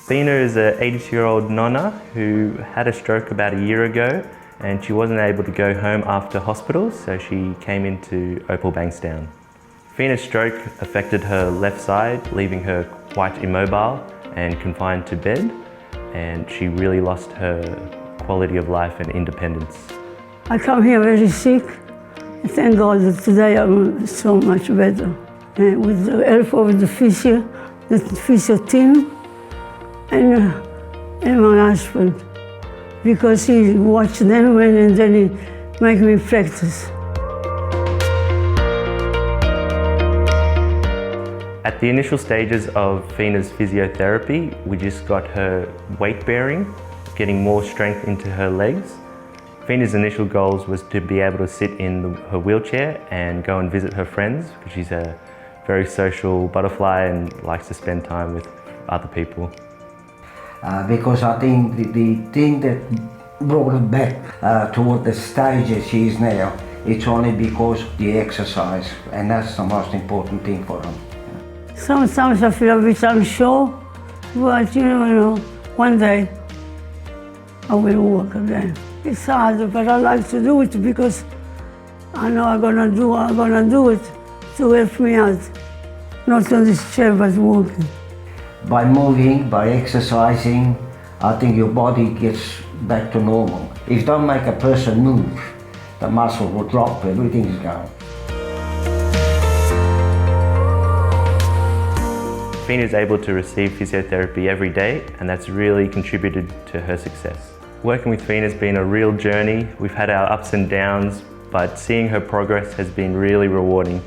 Fina is an 82-year-old Nonna who had a stroke about a year ago, and she wasn't able to go home after hospital, so she came into Opal Bankstown. Fina's stroke affected her left side, leaving her quite immobile and confined to bed, and she really lost her quality of life and independence. I come here very sick. Thank God that today I'm so much better. And with the help of the physio team, and my husband, because he watched them and then he make me practice. At the initial stages of Fina's physiotherapy, we just got her weight bearing, getting more strength into her legs. Fina's initial goals was to be able to sit in her wheelchair and go and visit her friends, because she's a very social butterfly and likes to spend time with other people. Because I think the thing that brought her back toward the stage that she is now, it's only because of the exercise, and that's the most important thing for her. Sometimes I feel a bit unsure, but you never know, one day I will walk again. It's hard, but I like to do it because I know I'm gonna do it to help me out, not on this chair but walking. By moving, by exercising, I think your body gets back to normal. If you don't make a person move, the muscle will drop, everything's gone. Fina is able to receive physiotherapy every day, and that's really contributed to her success. Working with Fina has been a real journey. We've had our ups and downs, but seeing her progress has been really rewarding.